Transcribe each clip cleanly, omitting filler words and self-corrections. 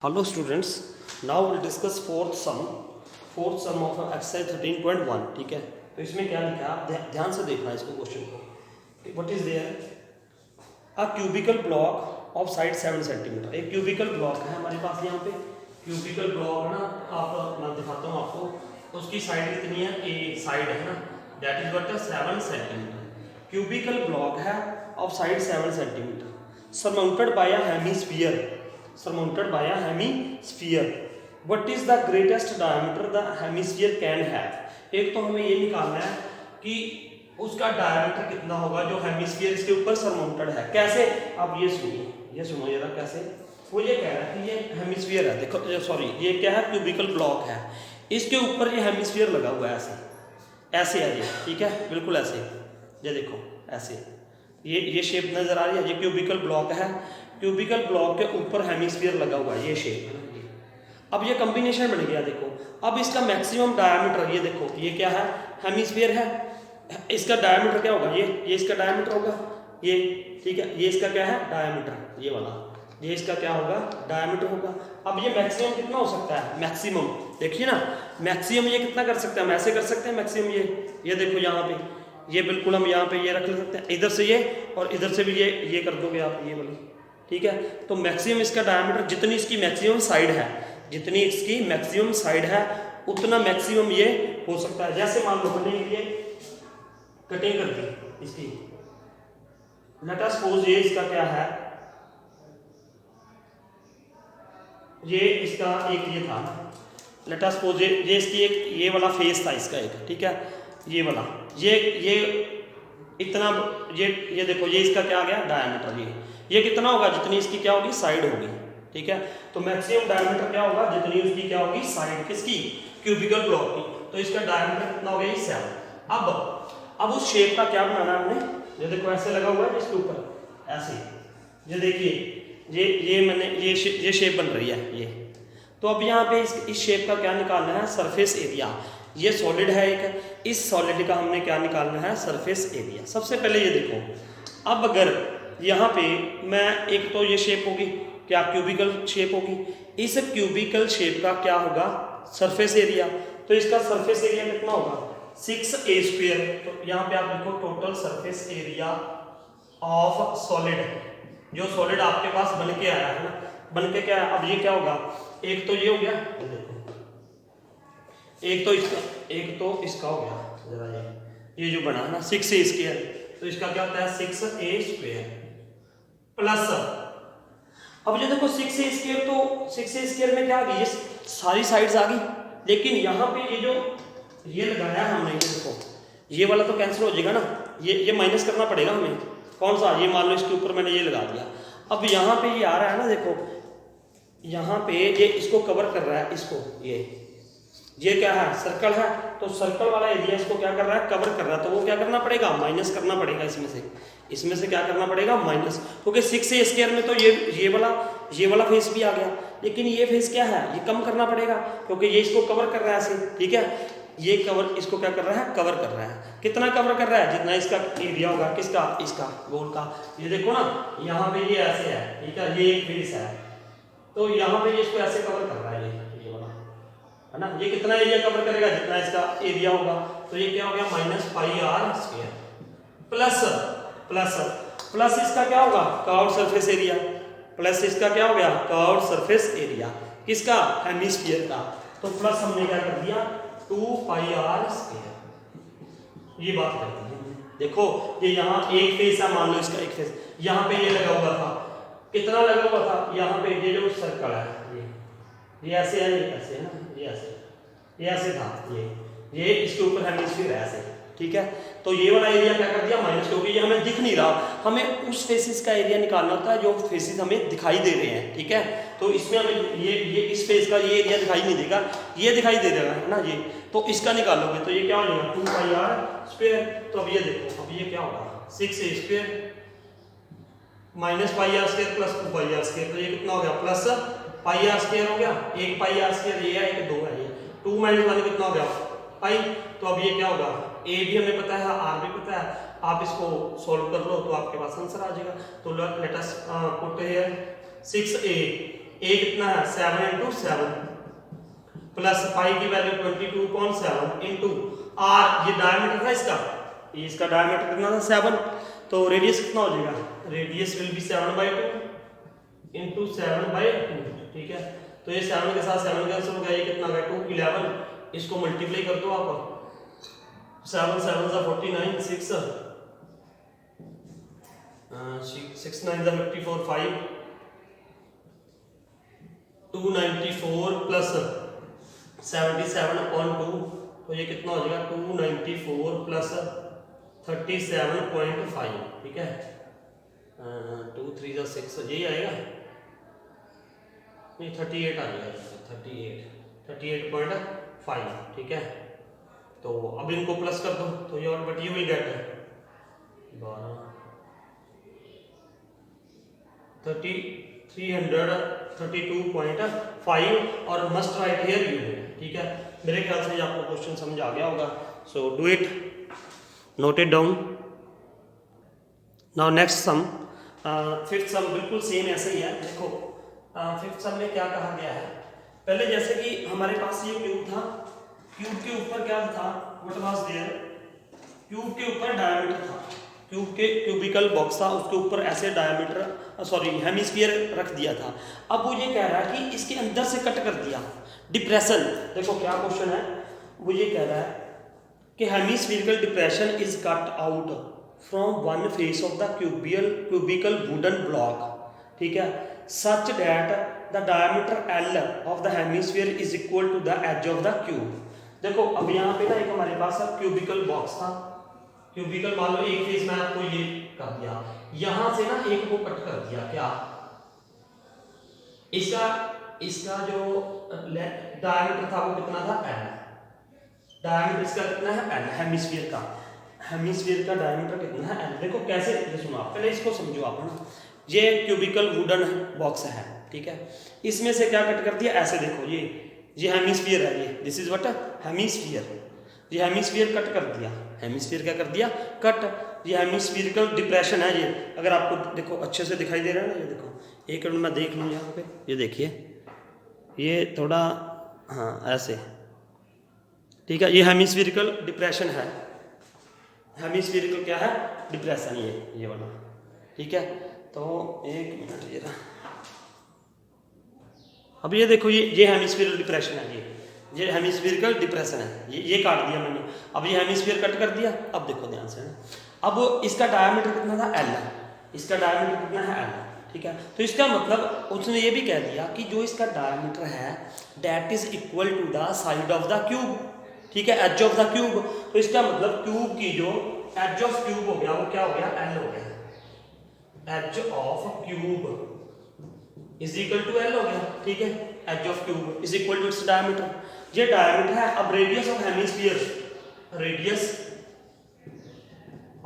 Hello students, now we'll discuss fourth sum of exercise 13.1. ठीक है, तो इसमें क्या लिखा है आप ध्यान से देखना इसको क्वेश्चन को. What is there a cubical block of side 7 centimetre. एक क्यूबिकल ब्लॉक है हमारे पास यहाँ पे. क्यूबिकल ब्लॉक है ना, आप मैं दिखाता हूँ आपको. उसकी साइड कितनी है, ए साइड है ना, that is what 7 centimetre. Cubical block है of side 7 centimetre surmounted by a hemisphere. Surmounted by a hemisphere. What is the greatest diameter the hemisphere can have? एक तो हमें ये निकालना है कि उसका डायमीटर कितना होगा जो हेमिस्फीयर इसके ऊपर सरमाउंटेड है. कैसे, आप ये सुनिए, ये सुनो जरा कैसे. वो ये कह रहा है कि ये हेमिस्फीयर है. देखो सॉरी, ये क्या है, क्यूबिकल ब्लॉक है. इसके ऊपर ये हेमिस्फीयर लगा हुआ है. ऐसे ऐसे है ये, ठीक है, बिल्कुल ऐसे. ये देखो ऐसे, ये शेप नजर आ रही है. ये क्यूबिकल ब्लॉक है. क्यूबिकल ब्लॉक के ऊपर हेमिस्फीयर लगा हुआ है, ये शेप है ना. अब ये कॉम्बिनेशन बन गया. देखो अब इसका मैक्सिमम डायमीटर, ये देखो ये क्या है, हेमिस्फीयर है. इसका डायमीटर क्या होगा, ये इसका डायमीटर होगा ये, ठीक है. ये इसका क्या है, डायमीटर, ये वाला, ये इसका क्या होगा, डायमीटर होगा. अब ये मैक्सिमम कितना हो सकता है, मैक्सिमम देखिए ना, मैक्सिमम ये कितना कर सकते हैं, हम ऐसे कर सकते हैं मैक्सिमम. ये देखो यहाँ पे, ये बिल्कुल हम यहाँ पे ये रख सकते हैं. इधर से ये और इधर से भी ये कर दोगे आप, ये वाली, ठीक है. तो मैक्सिमम इसका डायमीटर, जितनी इसकी मैक्सिमम साइड है, जितनी इसकी मैक्सिमम साइड है उतना मैक्सिमम ये हो सकता है. जैसे मान लो मैंने ये कटिंग कर दी इसकी, लेट अस सपोज ये इसका क्या है, ये इसका एक ये था ना, लेट अस सपोज ये इसकी एक ये वाला फेस था इसका एक, ठीक है. ये वाला ये इतना, ये देखो ये इसका क्या आ गया डायमीटर. ये कितना होगा, जितनी इसकी क्या होगी, साइड होगी, ठीक है. तो मैक्सिमम डायमीटर क्या होगा, जितनी उसकी क्या होगी, साइड किसकी, क्यूबिकल ब्लॉक की. तो इसका डायमीटर कितना हो गया, 7. अब उस शेप का क्या बनाना है हमने. ये देखो ऐसे लगा हुआ है इसके ऊपर ऐसे. ये देखिए ये मैंने ये शेप बन रही है ये. तो अब यहाँ पे इस शेप का क्या निकालना है, सरफेस एरिया. ये सॉलिड है एक, इस सॉलिड का हमने क्या निकालना है, सरफेस एरिया. सबसे पहले ये देखो, अब अगर यहाँ पे मैं एक तो ये शेप होगी क्या, क्यूबिकल शेप होगी. इस क्यूबिकल शेप का क्या होगा, सरफेस एरिया. तो इसका सरफेस एरिया कितना होगा, 6a². तो यहाँ पे आप लिखो total surface area of solid. जो सॉलिड आपके पास बन के आया है ना, बन के क्या है, अब ये क्या होगा, एक तो ये हो गया, देखो एक तो इसका हो गया जरा, ये जो बना है ना 6a². तो इसका क्या होता है, 6a² प्लस, अब ये देखो 6a², तो 6a² में क्या आ गई, ये सारी साइड्स आ गई. लेकिन यहाँ पे ये जो ये लगाया है हमने, ये देखो ये वाला तो कैंसिल हो जाएगा ना, ये माइनस करना पड़ेगा हमें. कौन सा, ये मान लो इसके ऊपर मैंने ये लगा दिया. अब यहाँ पे ये आ रहा है ना, देखो यहाँ पे ये इसको कवर कर रहा है, इसको ये क्या है, सर्कल है. तो सर्कल वाला एरिया इसको क्या कर रहा है, कवर कर रहा है. तो वो क्या करना पड़ेगा, माइनस करना पड़ेगा इसमें से क्या करना पड़ेगा, माइनस. क्योंकि 6a² में तो ये वाला फेस भी आ गया, लेकिन ये फेस क्या है, ये कम करना पड़ेगा क्योंकि ये इसको कवर कर रहा है ऐसे, ठीक है. ये कवर इसको क्या कर रहा है, कवर कर रहा है. कितना कवर कर रहा है, जितना इसका एरिया होगा, किसका, इसका गोल का. ये देखो ना, यहाँ पे ये ऐसे है, ठीक है, ये एक फेस है. तो यहाँ पे ये इसको ऐसे कवर कर रहा है, ये वाला है ना. ये कितना एरिया कवर करेगा, जितना इसका एरिया होगा. तो ये क्या हो गया, -πr² प्लस इसका क्या होगा, कर्व्ड सरफेस एरिया. प्लस इसका क्या हो गया, कर्व्ड सरफेस एरिया किसका, हेमिस्फीयर का. तो प्लस हमने क्या कर दिया, 2πr². ये बात कर दी. देखो ये यहाँ एक फेस है, मान लो इसका एक फेस यहाँ पे ये लगा हुआ था. कितना लगा हुआ था, यहाँ पे ये जो सर्कल है, ये ऐसे है, ये ऐसे है ना, ये ऐसे था, ये इसके ऊपर हेमिस्फीयर है ऐसे, ठीक है. तो ये वाला एरिया क्या कर दिया, माइनस, क्योंकि ये हमें दिख नहीं रहा. हमें उस फेसिस का एरिया निकालना होता है जो फेसिस हमें दिखाई दे रहे हैं, ठीक है. तो इसमें हमें ये इस फेस का ये एरिया दिखाई नहीं देगा, ये दिखाई दे रहा है ना, ये. तो इसका निकालोगे तो ये क्या हो जाएगा, 2πr². तो अब ये देखो, अब ये क्या होगा, 6a² -πr² प्लस 2πr². तो ये कितना हो गया, प्लस πr² हो गया. एक πr² ये है, एक 2 है, ये 2 - 1 कितना हो गया, पाई. तो अब ये क्या होगा, ए भी हमें पता है, आर भी पता है. आप इसको सॉल्व कर लो तो आपके पास आंसर आ जाएगा. तो let us put here 6a ए कितना है 7 इंटू 7 प्लस पाई की वैल्यू 22.7 इंटू आर, ये डायमीटर था इसका, ये इसका डायमीटर कितना था 7, तो रेडियस कितना हो जाएगा, रेडियस विल बी 7/2 इंटू 7/2, ठीक है। तो ये 7 के साथ 7 कैंसिल हो गया, ये कितना गया 2 11, इसको मल्टीप्लाई कर दो आप, 7 7 सा 49, 6 9 सा 54, 5 294 प्लस 77.2, तो ये कितना हो जाएगा 294 प्लस 37.5, ठीक है। 2 3 सा 6, यही आएगा नहीं 38 आ जाएगा, 38.5, ठीक है। तो अब इनको प्लस कर दो, तो ये और बट यू विल गेट 332.5 और मस्ट राइट हियर यू, ठीक है। मेरे ख्याल से आपको क्वेश्चन समझ आ गया होगा, so do it, note it down. Now next sum, fifth सम बिल्कुल सेम ऐसे ही है। देखो फिफ्थ सम में क्या कहा गया है, पहले जैसे कि हमारे पास ये क्यूब था, क्यूब के ऊपर क्या था, व्हाट वाज देयर, क्यूब के ऊपर डायमीटर था, क्यूब के क्यूबिकल बॉक्स था, उसके ऊपर ऐसे डायमीटर सॉरी हेमिस्फीयर रख दिया था। अब वो ये कह रहा है कि इसके अंदर से कट कर दिया, डिप्रेशन। देखो क्या क्वेश्चन है, वो ये कह रहा है कि hemispherical depression is cut out from one face of the cubical wooden block, ठीक है, such that the diameter L of the hemisphere is equal to the edge of the cube. देखो अब यहाँ पे ना एक हमारे पास क्यूबिकल बॉक्स था, क्यूबिकल मान लो एक फेस में आपको ये कर दिया, यहां से ना एक को कट कर दिया, क्या इसका जो डायमीटर था वो कितना था एल, डायमीटर इसका कितना है एल, हेमिस्फीयर का डायमीटर कितना है एल। देखो कैसे, ये सुनो आप पहले इसको समझो आप ना, ये क्यूबिकल वुडन बॉक्स है, ठीक है, इसमें से क्या कट कर दिया, ऐसे देखो ये हेमिस्फीयर है, ये दिस इज व्हाट हेमिस्फीयर, ये हेमिस्फीयर कट कर दिया, हेमिस्फीयर क्या कर दिया कट, ये हेमिस्फीरिकल डिप्रेशन है। ये अगर आपको देखो अच्छे से दिखाई दे रहा है ना, ये देखो एक मिनट मैं देख लूँ यहाँ पे, ये देखिए ये थोड़ा हाँ ऐसे, ठीक है, ये हेमिस्फीरिकल डिप्रेशन है, हेमिस्फीरिकल क्या है डिप्रेशन, ये वाला, ठीक है। तो एक मिनट ये रहा, अब ये देखो ये हेमिस्फीरिकल डिप्रेशन है, ये हेमिस्फीरिकल डिप्रेशन है, ये काट दिया मैंने, अब ये हेमिस्फीयर कट कर दिया। अब देखो ध्यान से, अब इसका डायमीटर कितना था एल, इसका डायमीटर कितना है एल, ठीक है। तो इसका मतलब उसने ये भी कह दिया कि जो इसका डायमीटर है that is equal to the side of the cube, ठीक है, एज ऑफ द क्यूब। तो इसका मतलब क्यूब की जो एज ऑफ क्यूब हो गया वो क्या हो गया एल हो गया, edge of cube is equal to L हो गया, ठीक है, edge of cube is equal to its diameter, ये डायमीटर है। अब radius of hemisphere, radius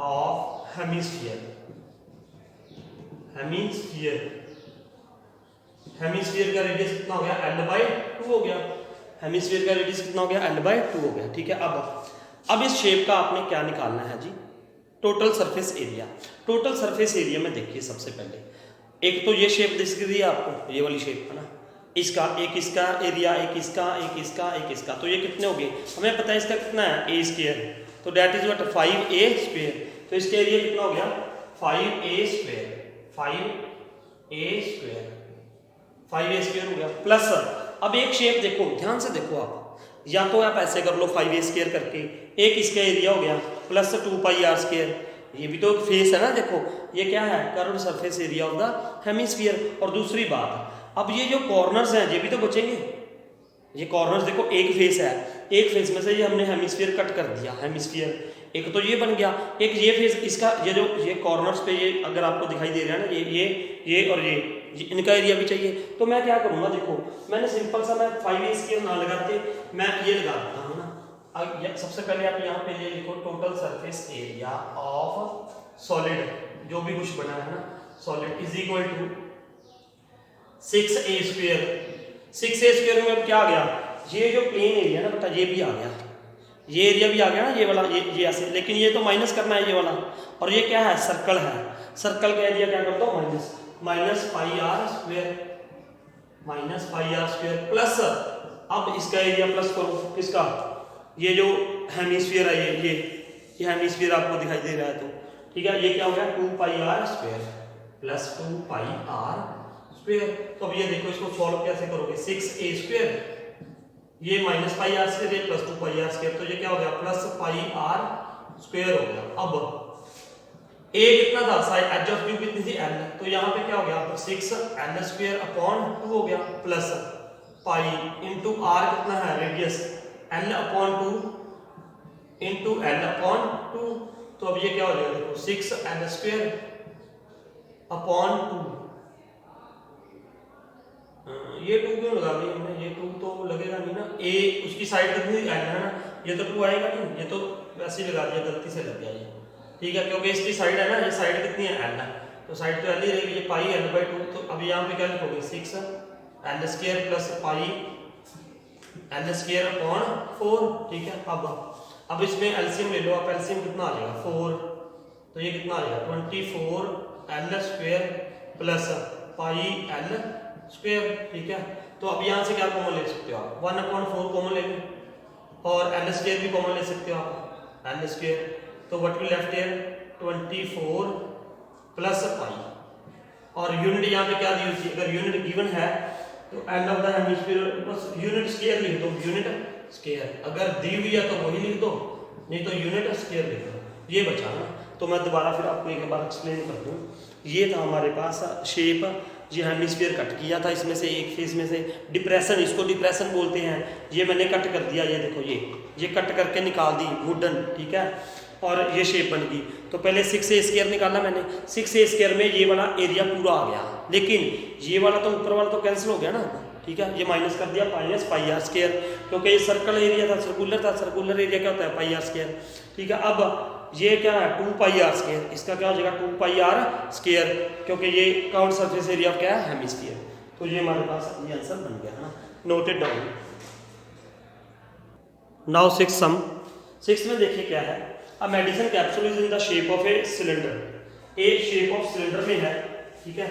of hemisphere, hemisphere का रेडियस कितना हो गया l/2 हो गया, हेमिस्फीयर का रेडियस कितना हो गया l/2 हो गया, ठीक है। अब इस शेप का आपने क्या निकालना है जी, total surface area. Total surface area में देखिए सबसे पहले एक तो ये शेप दिख रही है आपको, ये वाली शेप है ना, इसका एक इसका एरिया, एक इसका, एक इसका, एक इसका, तो ये कितने हो गए, हमें पता है इसका कितना है a स्क्वायर, तो that is what 5a square, तो इसका एरिया कितना हो गया 5a स्क्वायर, 5a स्क्वायर हो गया प्लस। अब एक शेप देखो ध्यान से देखो आप, या तो आप ऐसे कर लो 5a स्क्वायर करके, एक इसका एरिया हो गया प्लस 2πr स्क्वायर, ये भी तो एक फेस है ना, देखो ये क्या है curved surface area of the hemisphere. और दूसरी बात, अब ये जो कॉर्नर्स हैं ये भी तो बचेंगे, ये कॉर्नर्स देखो एक फेस है, एक फेस में से ये हमने हेमिस्फीयर कट कर दिया, हेमिस्फीयर एक तो ये बन गया, एक ये फेस, इसका ये जो ये कॉर्नर्स पे ये अगर आपको दिखाई दे रहा है ना, ये और ये इनका एरिया भी चाहिए। तो मैं क्या करूँगा, देखो मैंने सिंपल सा, मैं 5a स्क्वायर ना लगाते मैं ये लगा देता हूँ ना। सबसे पहले आप यहाँ पे ये लिखो total surface area of solid, जो भी कुछ बना है ना solid, is equal to 6a square. 6a square में अब क्या आ गया, ये जो प्लेन एरिया ना बेटा ये भी आ गया, ये एरिया भी आ गया ना, ये वाला ये ऐसे, लेकिन ये तो माइनस करना है ये वाला, और ये क्या है सर्कल है, सर्कल का एरिया क्या कर दो minus πr square, minus pi r square plus, अब इसका एरिया प्लस करो किसका, ये जो हेमिस्फीयर है ये हेमिस्फीयर आपको दिखाई दे रहा है, तो ठीक है ये क्या हो गया 2 pi r square plus 2 pi r square. तो अब ये देखो इसको सॉल्व कैसे करोगे, 6a स्क्वायर, ये minus pi r square plus 2 pi r square, तो ये क्या हो गया प्लस पाई आर स्क्वायर हो गया। अब a कितना था, साइड एज ऑफ क्यूब कितनी थी n, तो यहाँ पे क्या हो गया 6n स्क्वायर अपॉन 2 हो गया प्लस पाई इंटू r कितना है radius n upon 2 into n upon 2, तो अब ये क्या हो जाएगा देखो 6n स्क्वायर अपॉन 2, ये 2 क्यों लगा दी हमने, ये 2 तो लगेगा नहीं ना, a उसकी साइड कितनी n है ना, ये तो 2 आएगा नहीं, ये तो वैसे ही लगा दिया गलती से लग गया ये, ठीक है क्योंकि इसकी साइड है ना, ये साइड कितनी है n है, तो साइड तो n ही रहेगी, ये पाई n/2, तो अब यहाँ पे क्या लिखोगे 6n square plus pi n square upon 4, ठीक है। अब इसमें एलसीएम ले लो आप, एलसीएम कितना आ जाएगा 4, तो ये कितना आ जाएगा 24n square plus pi n square, ठीक है। तो अब यहाँ से क्या कॉमन ले सकते हो आप, 1/4 कॉमन ले लो, और n स्क्वायर भी कॉमन ले सकते हो आप n स्क्वायर, तो what will left here 24 plus pi, और यूनिट यहाँ पे क्या दी हुई थी, अगर यूनिट गिवन है तो एंड ऑफ द हेमिस्फीयर बस यूनिट स्क्वायर लिख दो, यूनिट स्क्वायर, अगर दी हुई है तो वही लिख दो, नहीं तो यूनिट स्क्वायर लिख दो, ये बचा ना। तो मैं दोबारा फिर आपको एक बार एक्सप्लेन कर दूं, ये था हमारे पास शेप, ये हेमिस्फीयर कट किया था, इसमें से एक फेस में से डिप्रेशन, इसको डिप्रेशन बोलते हैं, ये मैंने कट कर दिया, ये देखो ये कट करके निकाल दी वुडन, ठीक है, और ये शेप बन गई। तो पहले 6a स्क्वायर निकाला मैंने, 6a स्क्वायर में ये वाला एरिया पूरा आ गया, लेकिन ये वाला तो ऊपर वाला तो कैंसिल हो गया ना, ठीक है, ये माइनस कर दिया माइनस पाई आर स्क्वायर, क्योंकि ये सर्कल एरिया था, सर्कुलर था, सर्कुलर एरिया क्या होता है पाई आर स्क्वायर, ठीक है। अब ये क्या है 2 पाई आर स्क्वायर, इसका क्या हो जाएगा 2 पाई आर स्क्वायर, क्योंकि ये कर्व्ड सरफेस एरिया ऑफ क्या है हेमिस्फीयर, तो ये हमारे पास ये आंसर बन गया है ना, नोटेड डाउन। नाउ 6 में देखिए क्या है, a medicine capsule is in the shape of a cylinder, A shape of cylinder में है, ठीक है,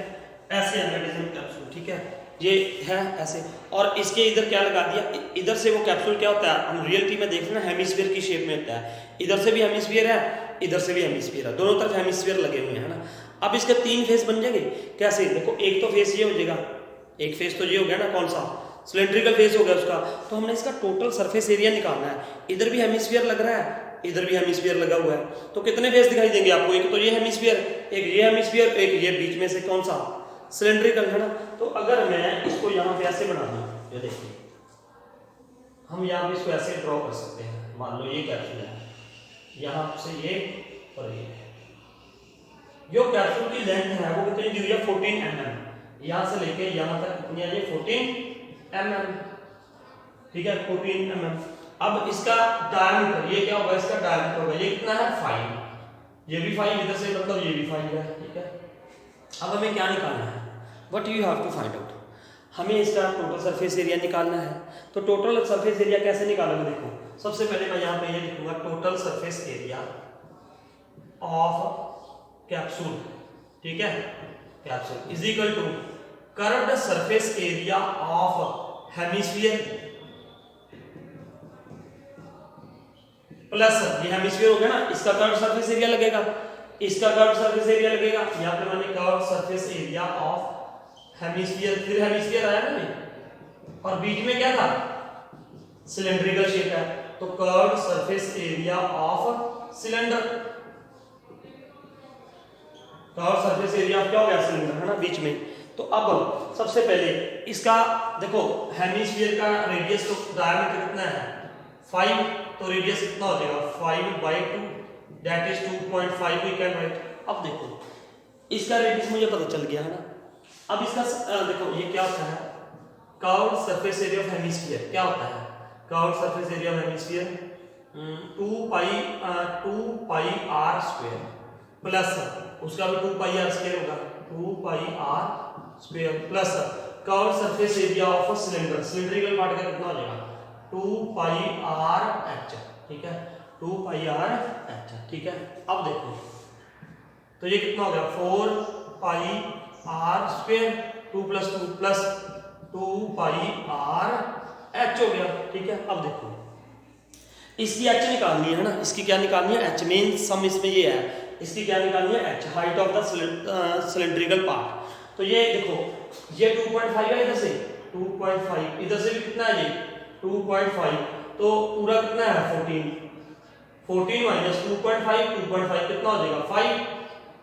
ऐसे है मेडिसिन कैप्सूल, ठीक है, ये है ऐसे, और इसके इधर क्या लगा दिया, इधर से वो कैप्सूल क्या होता है, हम रियलिटी में देख रहे हैं हेमिस्फीयर की शेप में होता है, इधर से भी हेमिस्फीयर है, इधर से भी हेमिस्फीयर है, दोनों तरफ हेमिस्फीयर लगे हुए हैं ना। अब इसके 3 फेस बन जाएंगे, कैसे देखो, एक तो फेस ये हो जाएगा, एक फेस तो ये हो गया ना, कौन सा सिलेंड्रिकल फेस हो गया उसका, तो हमने इसका टोटल सरफेस एरिया निकालना है, इधर भी हेमिस्फीयर लग रहा है, इधर भी हेमिस्फीयर लगा हुआ है, तो कितने फेस दिखाई देंगे आपको, एक तो ये हेमिस्फीयर, एक ये हेमिस्फीयर, एक ये बीच में से कौन सा सिलेंड्रिकल है ना। तो अगर मैं इसको यहाँ पे ऐसे बना दूं, ये देखिए हम यहाँ पे इसको ऐसे ड्रॉ कर सकते हैं, मान लो ये कैप्सूल है, यहाँ से ये और ये, जो कैप्सूल की लेंथ है वो कितनी दी हुई है 14 mm, यहाँ से लेके यहाँ तक कितनी है ये 14 mm, ठीक है 14 mm। अब इसका डायमीटर ये क्या होगा, इसका डायमीटर होगा, ये कितना है 5, ये भी 5, इधर से मतलब ये भी 5 है, ठीक है। अब हमें क्या निकालना है, what you have to find out, हमें इसका टोटल सरफेस एरिया निकालना है। तो टोटल सरफेस एरिया कैसे निकालोगे, देखो सबसे पहले मैं यहाँ पे ये लिखूंगा total surface area of capsule, ठीक है, capsule is equal to curved surface area of hemisphere plus ये हेमिस्फीयर हो गया ना, इसका कर्व्ड सरफेस एरिया लगेगा, इसका कर्व्ड सरफेस एरिया लगेगा, यहाँ पे मैंने curved surface area of hemisphere, फिर हेमिस्फीयर आया ना, और बीच में क्या था सिलेंड्रिकल शेप है, तो curved surface area of cylinder, curved surface area of क्या हो गया सिलेंडर है ना बीच में। तो अब सबसे पहले इसका देखो हेमिस्फीयर का रेडियस तो डायमीटर कितना है 5, तो रेडियस कितना हो जाएगा 5/2 that is 2.5 we can write. अब देखो इसका रेडियस मुझे पता चल गया है ना, अब इसका देखो ये क्या होता है curved surface area of hemisphere, क्या होता है curved surface area of hemisphere 2 pi r square plus उसका भी 2 पाई r स्क्वायर होगा, 2 पाई r square plus curved surface area of a cylinder, cylindrical part का कितना हो जाएगा 2 पाई r h, ठीक है 2 पाई r h, ठीक है। अब देखो तो ये कितना हो गया 4 पाई r square 2 + 2 plus 2 pi r H हो गया। ठीक है, अब देखो इसकी एच निकालनी है ना, इसकी क्या निकालनी है, एच। मेन सम इसमें ये है, इसकी क्या निकालनी है, H, height of the cylindrical part. तो ये देखो ये 2.5 है, इधर से 2.5, इधर से भी कितना है, ये 2.5, तो पूरा कितना है 14 माइनस 2.5, 2.5 कितना हो जाएगा 5,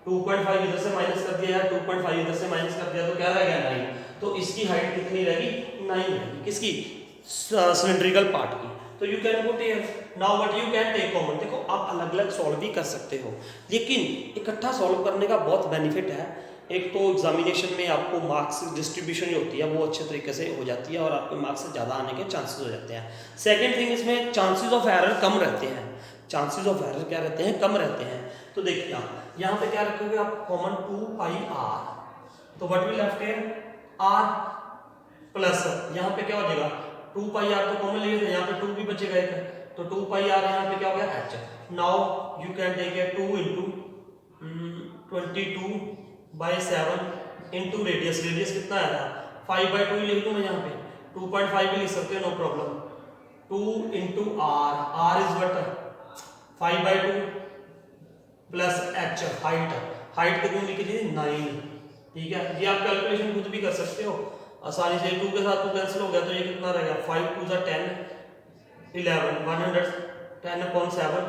2.5 इधर से माइनस कर दिया है, 2.5 इधर से माइनस कर दिया, तो क्या रह गया 9। तो इसकी हाइट कितनी रहेगी, 9 रहेगी, किसकी, सिलेंड्रिकल पार्ट की। तो you can put here now what you can take common. देखो आप अलग अलग सॉल्व भी कर सकते हो, लेकिन इकट्ठा सॉल्व करने का बहुत बेनिफिट है। एक तो एग्जामिनेशन में आपको मार्क्स डिस्ट्रीब्यूशन जो होती है वो अच्छे तरीके से हो जाती है और आपके मार्क्स से ज़्यादा आने के चांसेस हो जाते हैं। सेकेंड थिंग, इसमें चांसेस ऑफ एरर कम रहते हैं, चांसेस ऑफ एरर क्या रहते हैं, कम रहते हैं। तो देखिए आप यहाँ पे क्या रखोगे आप, कॉमन 2 पाई आर, तो what will left here r, plus यहाँ पे क्या हो जाएगा 2 पाई आर, तो कॉमन लेंगे तो यहाँ पे 2 भी बचेगा एक, तो 2 पाई आर यहाँ पे क्या हो गया H. Now you can take it 2 into 22/7 into radius, radius कितना आया 5/2 लिख दूं मैं यहाँ पे, 2.5 भी लिख सकते हो no problem. 2 into r, r is what 5/2 plus h, height, height कितनी लिखी थी 9। ठीक है, ये आप कैलकुलेशन खुद भी कर सकते हो आसानी से, 2 के साथ 2 कैंसिल हो गया तो ये कितना रहेगा 5 2 10 11 110/7,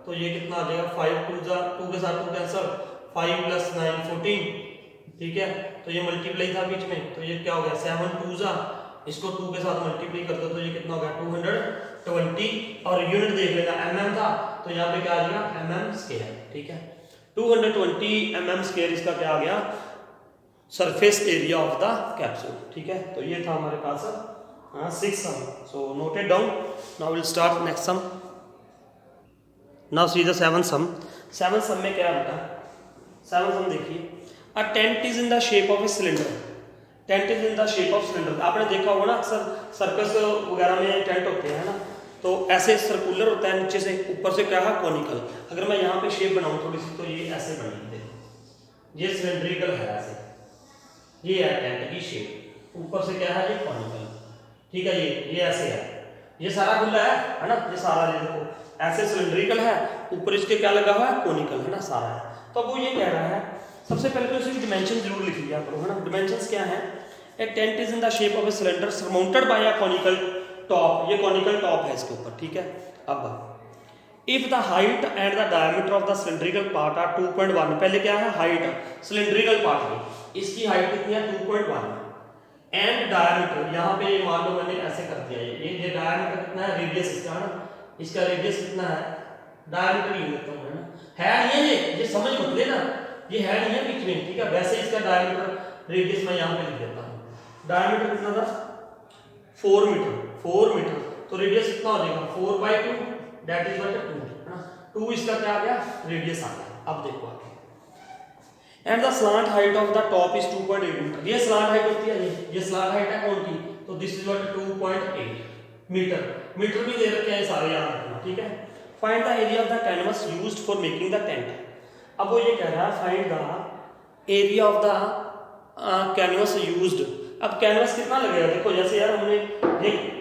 तो ये कितना आ जाएगा 5 2 के साथ 2 कैंसिल, 5 + 9 14। ठीक है, तो ये मल्टीप्लाई था बीच में, तो ये क्या हो गया 7 2 इसको 2 के साथ मल्टीप्लाई कर दो तो ये कितना हो गया 220, और यूनिट देख लेना mm था, तो यहाँ पे क्या आ जाएगा mm²। ठीक है, 220 mm² इसका क्या आ गया surface area of the capsule. ठीक है, तो ये था हमारे पास 6 sum, so noted down. Now will start next sum. Now see the 7th sum. 7th sum में क्या है बेटा, 7th सम देखिए, a tent is in the shape of a cylinder, tent is in the shape of cylinder. आपने देखा होगा ना अक्सर सर्कस वगैरह में टेंट होते हैं ना, तो ऐसे सर्कुलर होता है, नीचे से ऊपर से क्या है कॉनिकल। अगर मैं यहाँ पे शेप बनाऊँ थोड़ी सी, तो ये ऐसे बनेगी, देखो ये सिलेंड्रिकल है ऐसे, ये है टेंट की शेप, ऊपर से क्या है ये कॉनिकल। ठीक है, ये ऐसे है, ये सारा खुला है ना, ये सारा ये देखो ऐसे सिलेंड्रिकल है, ऊपर इसके क्या लगा हुआ है कॉनिकल है ना सारा है। तो वो ये कह रहा है, सबसे पहले तो इसकी डिमेंशन जरूर लिख लिया करो है ना। डिमेंशंस क्या है, a tent is in the shape of a cylinder surmounted by a conical top, ये कॉनिकल टॉप है इसके ऊपर। ठीक है, अब if the height and the diameter of the cylindrical part are 2.1, पहले क्या है हाइट सिलेंड्रिकल पार्ट में, इसकी हाइट कितनी है 2.1, एंड डायमीटर यहाँ पे मान लो मैंने ऐसे कर दिया, ये डायमीटर कितना है, रेडियस इसका है ना, इसका रेडियस कितना है, डायमीटर लिख लेता हूँ है ना, है नहीं है ये समझ मत लेना, ये है नहीं है बीच में। ठीक है, वैसे इसका डायमीटर रेडियस मैं यहाँ पे लिख देता हूँ, डायमीटर कितना था 4 मीटर, 4 मीटर, तो रेडियस कितना हो जाएगा 4/2, दैट इज व्हाट 2 है ना, 2 इसका क्या आ गया रेडियस आ गया। अब देखो आगे, and the slant height of the top is 2.8 metre, ये स्लांट हाइट होती है, ये स्लांट हाइट है कौन की, तो this is what 2.8 metre, metre भी दे रखे हैं सारे याद रखना। ठीक है, find the area of the canvas used for making the tent. अब वो ये कह रहा है find the area of the canvas used. अब कैनवस कितना लगेगा, देखो जैसे यार हमने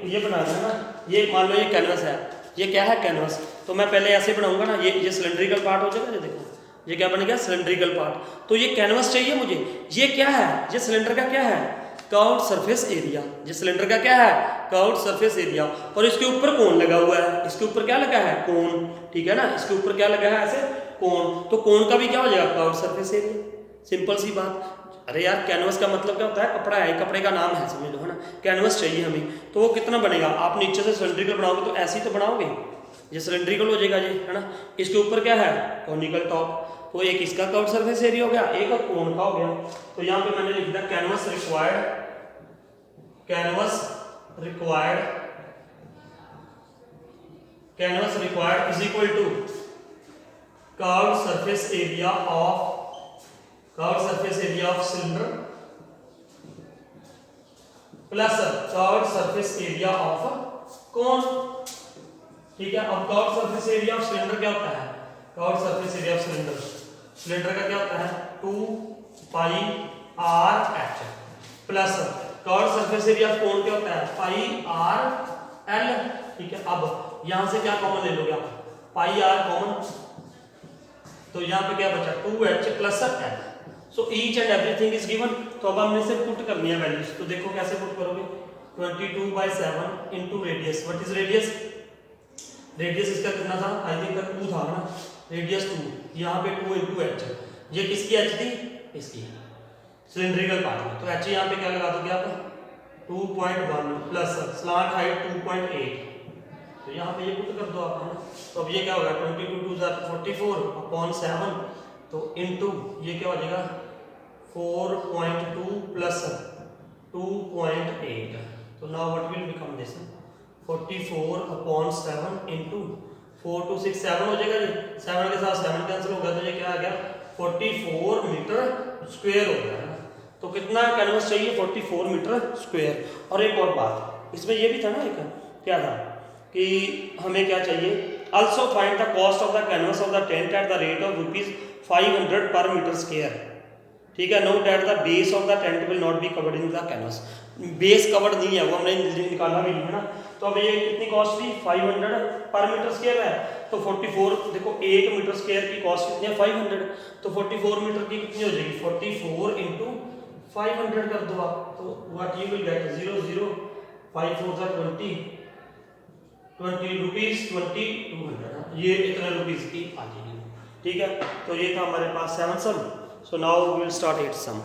ये बनाना है ना, ये मान लो ये कैनवस है, ये क्या है कैनवस, तो मैं पहले ऐसे बनाऊंगा ना, ये सिलेंड्रिकल पार्ट हो जाएगा, ये देखो ये क्या बन गया सिलेंड्रिकल पार्ट, तो ये कैनवस चाहिए मुझे, ये क्या है, ये सिलेंडर का क्या है कर्व्ड सरफेस एरिया, ये सिलेंडर का क्या है कर्व्ड सरफेस एरिया, और इसके ऊपर कोन लगा हुआ है, इसके ऊपर क्या लगा है कोन। ठीक है ना, इसके ऊपर क्या लगा है ऐसे कोन, तो कोन का भी क्या हो जाएगा कर्व्ड सरफेस एरिया, सिंपल सी बात। अरे यार कैनवस का मतलब क्या होता है, कपड़ा है, कपड़े का नाम है समझ लो है ना, कैनवस चाहिए हमें, तो वो कितना बनेगा, आप नीचे से सिलेंड्रिकल बनाओगे तो ऐसे ही तो बनाओगे, ये सिलेंड्रिकल हो जाएगा ये है ना, इसके ऊपर क्या है कॉनिकल टॉप, तो एक इसका कर्व्ड सरफेस एरिया हो गया, एक कोन का हो गया। तो यहाँ पे मैंने लिख दिया canvas required is equal to curved surface area of cylinder plus curved surface area of cone. ठीक है, अब curved surface area of cylinder क्या होता है, curved surface area of cylinder का क्या होता है 2 pi r h plus curve surface area of cone क्या होता है पाई आर एल, ठीक है। अब यहां से क्या कॉमन ले लोगे आप, पाई आर कॉमन, तो यहाँ पे क्या बचा 2h plus L. So each and everything is given. तो अब हमने से पुट करनी है वैल्यूज, तो देखो कैसे पुट करोगे, 22/7 into radius, what is radius, radius इसका कितना था, आई थिंक 2 था ना, रेडियस 2, यहाँ पे 2 इनटू h, ये किसकी h थी, इसकी सिलेंड्रिकल पार्ट में, तो h यहाँ पे क्या लगा दोगे आप 2.1 प्लस स्लांट हाइट 2.8, तो यहाँ पे ये पुट कर दो आप, है ना। तो अब ये क्या होगा 22×2=44/7, तो इनटू ये क्या हो जाएगा 4.2 प्लस 2.8, तो now what will become this 44/7 into 4 2 6 7 हो जाएगा जी, 7 के साथ 7 कैंसिल हो गया, तो ये क्या आ गया 44 मीटर स्क्वायर हो गया है। तो कितना कैनवस चाहिए 44 मीटर स्क्वायर। और एक और बात इसमें ये भी था ना, एक क्या था कि हमें क्या चाहिए, also find the cost of the canvas of the tent at the rate of ₹500 per meter square, ठीक है। note that the base of the tent will not be covered in the canvas, base covered नहीं है वो, हमने निकाला भी नहीं है ना। तो अब ये कितनी कॉस्ट थी 500 पर मीटर स्क्वायर है, तो 44 देखो 1 मीटर स्क्वायर की कॉस्ट कितनी है 500, तो 44 मीटर की कितनी हो जाएगी 44 इंटू 500 कर दो आप, तो what you will get 0 0 5 4 20 rupees 2200, ये इतने रुपीज की आ जाएगी, ठीक है। तो ये था हमारे पास 7 sum. So now we will start 8 some.